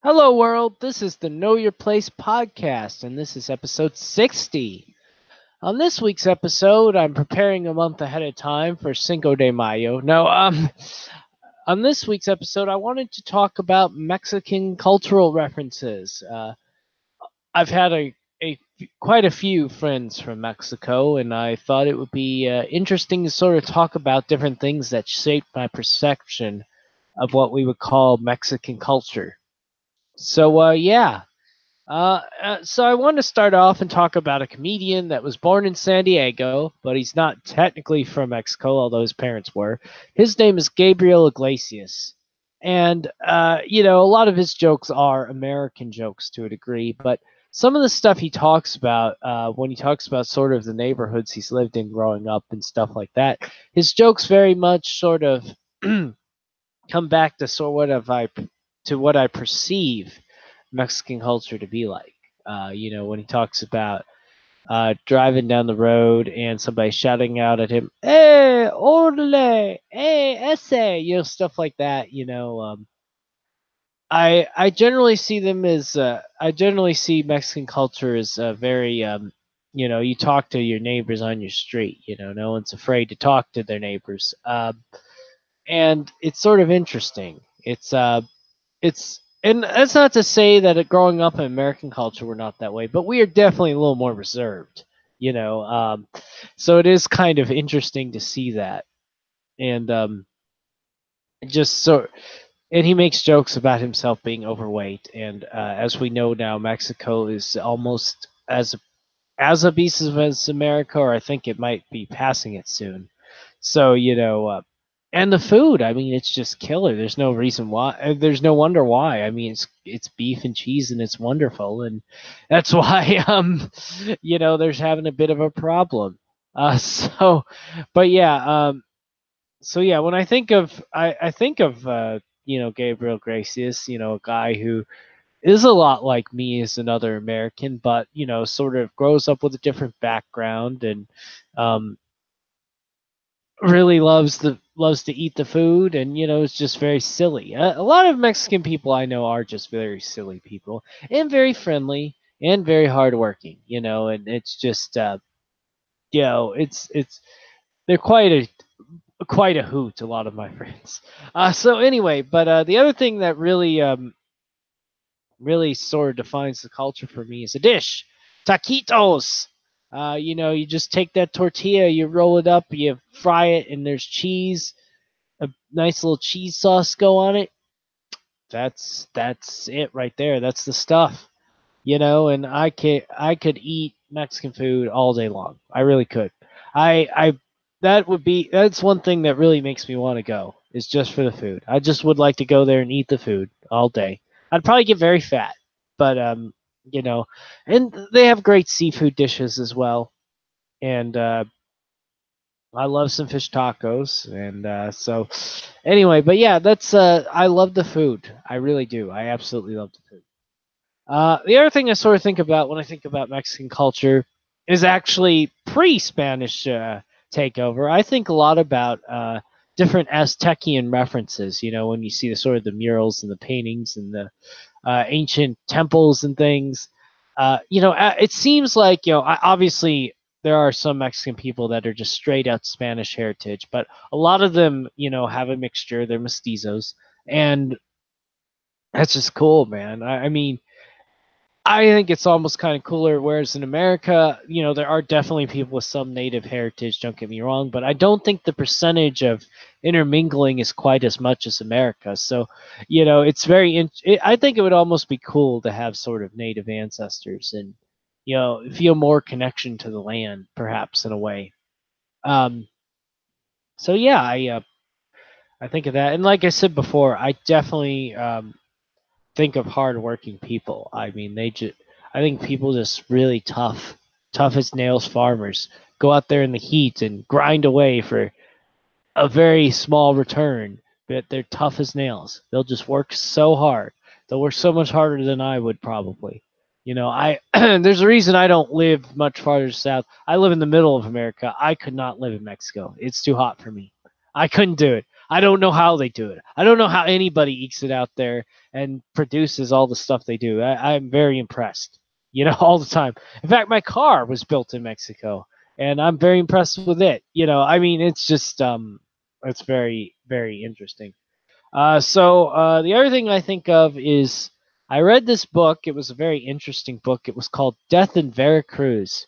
Hello, world. This is the Know Your Place podcast, and this is episode 60. On this week's episode, I'm preparing a month ahead of time for Cinco de Mayo. No, on this week's episode, I wanted to talk about Mexican cultural references. I've had quite a few friends from Mexico, and I thought it would be interesting to sort of talk about different things that shaped my perception of what we would call Mexican culture. Yeah. So I want to start off and talk about a comedian that was born in San Diego, but he's not technically from Mexico, although his parents were. His name is Gabriel Iglesias. And, a lot of his jokes are American jokes to a degree, but some of the stuff he talks about, when he talks about sort of the neighborhoods he's lived in growing up and stuff like that, his jokes very much sort of come back to what I perceive Mexican culture to be like. When he talks about driving down the road and somebody shouting out at him, "Hey, orale, hey, ese," stuff like that. I generally see them as I generally see Mexican culture as very you talk to your neighbors on your street. No one's afraid to talk to their neighbors, and it's sort of interesting. It's and that's not to say that growing up in American culture we're not that way, but we are definitely a little more reserved, you know. So it is kind of interesting to see that, and just so and he makes jokes about himself being overweight, and as we know now, Mexico is almost as obese as America, or I think it might be passing it soon. So and the food, I mean, it's just killer. There's no reason why. There's no wonder why. I mean, it's beef and cheese, and it's wonderful, and that's why there's having a bit of a problem. So, but yeah, when I think of Gabriel Gracias, a guy who is a lot like me as another American, but sort of grows up with a different background and um, really loves to eat the food, and is just very silly. A lot of Mexican people I know are just very silly people and very friendly and very hardworking. And it's just it's they're quite a hoot. A lot of my friends. So anyway, but the other thing that really sort of defines the culture for me is a dish, taquitos. You just take that tortilla, you roll it up, you fry it, and there's cheese, a nice little cheese sauce go on it. That's it right there. That's the stuff. And I could eat Mexican food all day long. I really could. I that's one thing that really makes me want to go is just for the food. I just would like to go there and eat the food all day. I'd probably get very fat, but you know, and they have great seafood dishes as well. And I love some fish tacos, and anyway, but yeah, that's I love the food. I really do. I absolutely love the food. The other thing I sort of think about when I think about Mexican culture is actually pre-Spanish takeover. I think a lot about different Aztecian references. When you see the sort of the murals and the paintings and the ancient temples and things. It seems like obviously there are some Mexican people that are just straight out Spanish heritage, but a lot of them, have a mixture. They're mestizos, and that's just cool, man. I mean, I think it's almost kind of cooler. Whereas in America, there are definitely people with some native heritage. Don't get me wrong, but I don't think the percentage of intermingling is quite as much as America. So, it's I think it would almost be cool to have sort of native ancestors and feel more connection to the land, perhaps in a way. Um, so yeah, I think of that, and like I said before, I definitely think of hardworking people. I mean, I think people just really tough as nails farmers go out there in the heat and grind away for a very small return, but they're tough as nails. They'll just work so hard. They'll work so much harder than I would probably. I there's a reason I don't live much farther south. I live in the middle of America. I could not live in Mexico. It's too hot for me. I couldn't do it. I don't know how they do it. I don't know how anybody ekes it out there and produces all the stuff they do. I'm very impressed, all the time. In fact, my car was built in Mexico, and I'm very impressed with it. I mean, it's just it's very, very interesting. So the other thing I think of is I read this book. It was a very interesting book. It was called Death in Veracruz,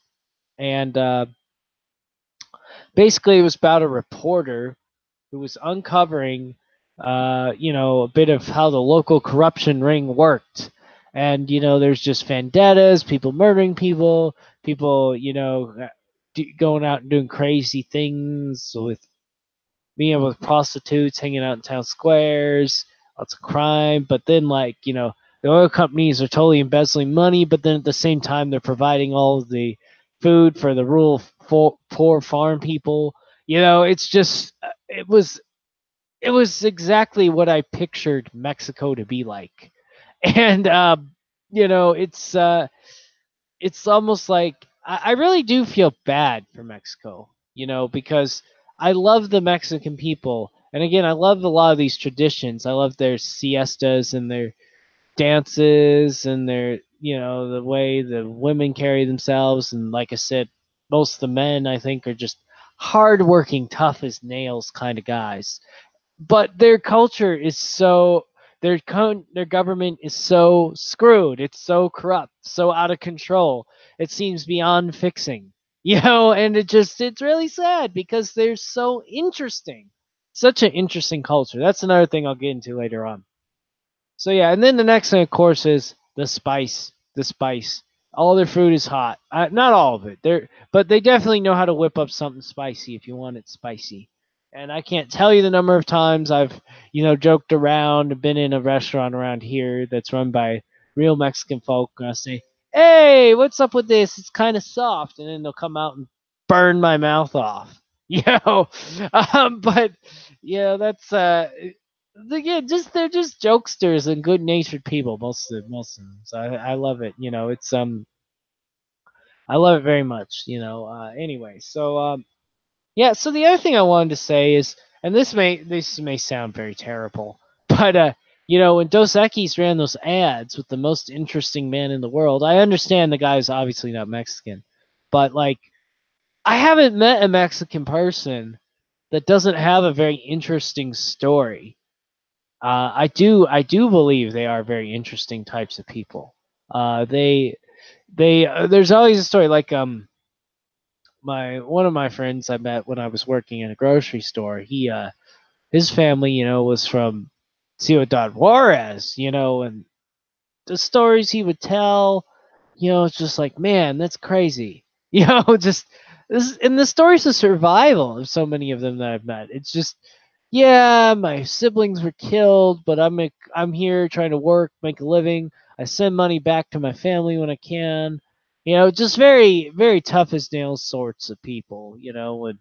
and basically it was about a reporter who was uncovering, a bit of how the local corruption ring worked. And, there's just vendettas, people murdering people, going out and doing crazy things with being with prostitutes, hanging out in town squares, lots of crime. But then, the oil companies are totally embezzling money, but then at the same time, they're providing all of the food for the rural poor farm people. It's just, it was exactly what I pictured Mexico to be like. And, it's almost like I really do feel bad for Mexico, because I love the Mexican people. And again, I love a lot of these traditions. I love their siestas and their dances and their, the way the women carry themselves. And like I said, most of the men, I think, are just hardworking, tough as nails kind of guys. But their culture is so their government is so screwed. It's so corrupt, so out of control. It seems beyond fixing. And it's really sad because they're so interesting. Such an interesting culture. That's another thing I'll get into later on. So yeah, and then the next thing, of course, is the spice. The spice. All their food is hot. Not all of it. But they definitely know how to whip up something spicy if you want it spicy. And I can't tell you the number of times I've, joked around, been in a restaurant around here that's run by real Mexican folk, and I say, "Hey, what's up with this? It's kind of soft," and then they'll come out and burn my mouth off. But that's yeah, they're just jokesters and good natured people, most of them. So I love it. It's I love it very much. Anyway, so yeah. So the other thing I wanted to say is, and this may sound very terrible, but when Dos Equis ran those ads with the most interesting man in the world, I understand the guy's obviously not Mexican, but like I haven't met a Mexican person that doesn't have a very interesting story. I do believe they are very interesting types of people. They there's always a story like my one of my friends I met when I was working in a grocery store. His family was from Ciudad Juarez, and the stories he would tell, it's just like, man, that's crazy. Just this and the stories of survival of so many of them that I've met. It's just, yeah, my siblings were killed, but I'm here trying to work, make a living. I send money back to my family when I can. Just very, very tough as nails sorts of people, and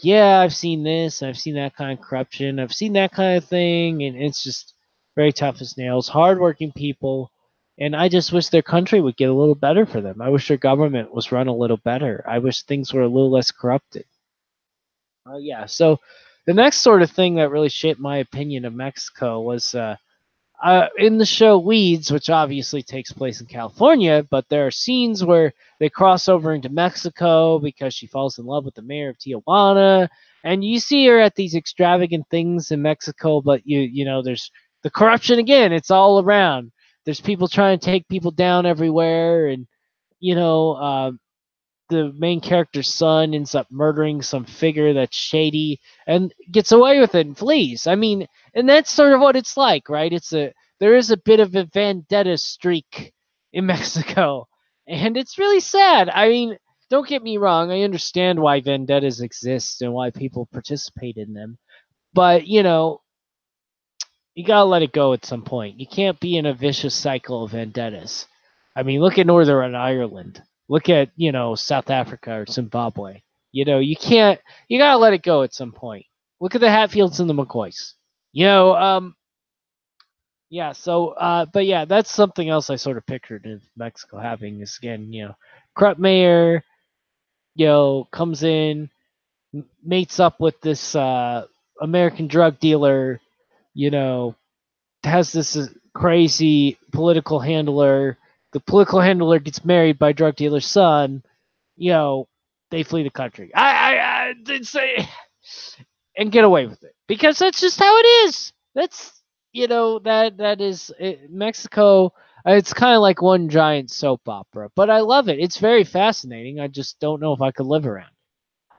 yeah, I've seen this, I've seen that kind of corruption, I've seen that kind of thing, and it's just very tough as nails, hardworking people, and I just wish their country would get a little better for them. I wish their government was run a little better. I wish things were a little less corrupted. Yeah, so the next sort of thing that really shaped my opinion of Mexico was in the show Weeds, which obviously takes place in California, but there are scenes where they cross over into Mexico because she falls in love with the mayor of Tijuana, and you see her at these extravagant things in Mexico, but there's the corruption again. It's all around. There's people trying to take people down everywhere, and you know, uh, the main character's son ends up murdering some figure that's shady and gets away with it and flees. I mean, and that's sort of what it's like, right? There is a bit of a vendetta streak in Mexico, and it's really sad. I mean, don't get me wrong, I understand why vendettas exist and why people participate in them, but you gotta let it go at some point. You can't be in a vicious cycle of vendettas. I mean, look at Northern Ireland. Look at South Africa or Zimbabwe. You can't. You gotta let it go at some point. Look at the Hatfields and the McCoys. You know, um, yeah. So, but yeah, that's something else I sort of pictured in Mexico having is again, corrupt mayor, comes in, mates up with this American drug dealer, you know, has this crazy political handler. The political handler gets married by drug dealer's son. You know, they flee the country. I did say and get away with it because that's just how it is. That's that is Mexico. It's kind of like one giant soap opera, but I love it. It's very fascinating. I just don't know if I could live around.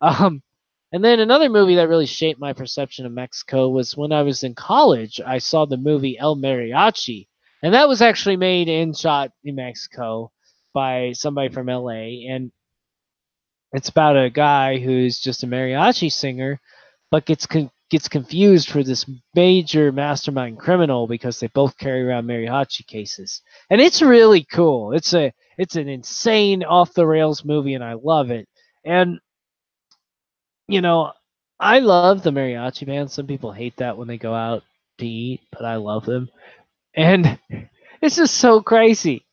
Um, and then another movie that really shaped my perception of Mexico was when I was in college. I saw the movie El Mariachi, and that was actually made and shot in Mexico by somebody from LA. And it's about a guy who's just a mariachi singer, but gets confused for this major mastermind criminal because they both carry around mariachi cases. And it's really cool. It's an insane off the rails movie, and I love it. And you know, I love the mariachi band. Some people hate that when they go out to eat, but I love them. And it's just so crazy.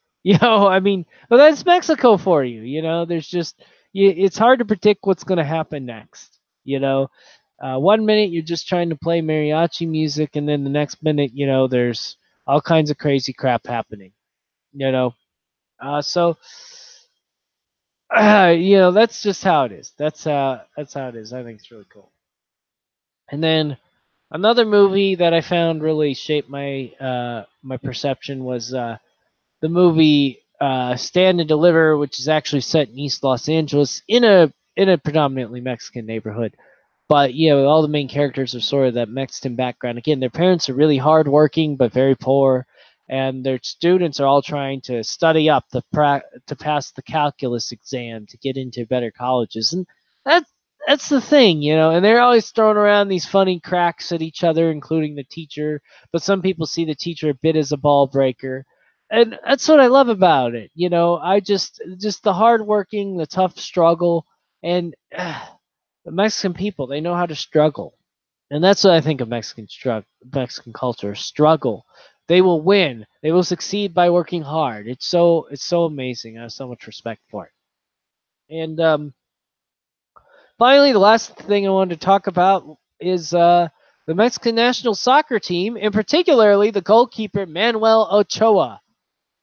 I mean, well, that's Mexico for you. There's just it's hard to predict what's going to happen next. One minute you're just trying to play mariachi music, and then the next minute, there's all kinds of crazy crap happening. So that's just how it is. That's how it is. I think it's really cool. And then another movie that I found really shaped my perception was the movie Stand and Deliver, which is actually set in East Los Angeles in a predominantly Mexican neighborhood. But all the main characters are sort of that Mexican background. Again, their parents are really hardworking but very poor, and their students are all trying to study up to pass the calculus exam to get into better colleges. And that that's the thing, and they're always throwing around these funny cracks at each other, including the teacher. But some people see the teacher a bit as a ball breaker, and that's what I love about it. I just the hardworking, the tough struggle, and the Mexican people, they know how to struggle. And that's what I think of Mexican culture, struggle. They will win. They will succeed by working hard. It's so amazing. I have so much respect for it. And finally, the last thing I wanted to talk about is the Mexican national soccer team, and particularly the goalkeeper Manuel Ochoa.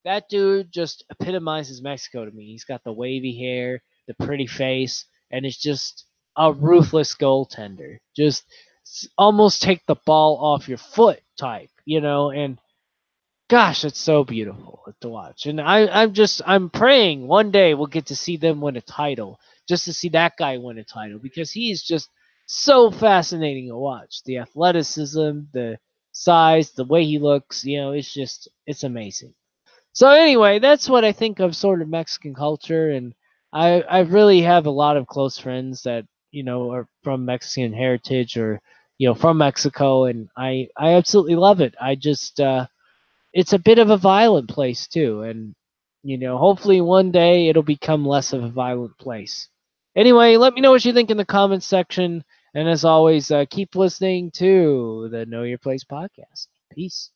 That dude just epitomizes Mexico to me. He's got the wavy hair, the pretty face, and it's just a ruthless goaltender. Just almost take the ball off your foot type. And gosh, it's so beautiful to watch. And I'm praying one day we'll get to see them win a title, just to see that guy win a title, because he's just so fascinating to watch. The athleticism, the size, the way he looks, it's amazing. So anyway, that's what I think of sort of Mexican culture, and I really have a lot of close friends that are from Mexican heritage or from Mexico, and I absolutely love it. I just it's a bit of a violent place too, and hopefully one day it'll become less of a violent place. Anyway, let me know what you think in the comments section, and as always, keep listening to the Know Your Place podcast. Peace.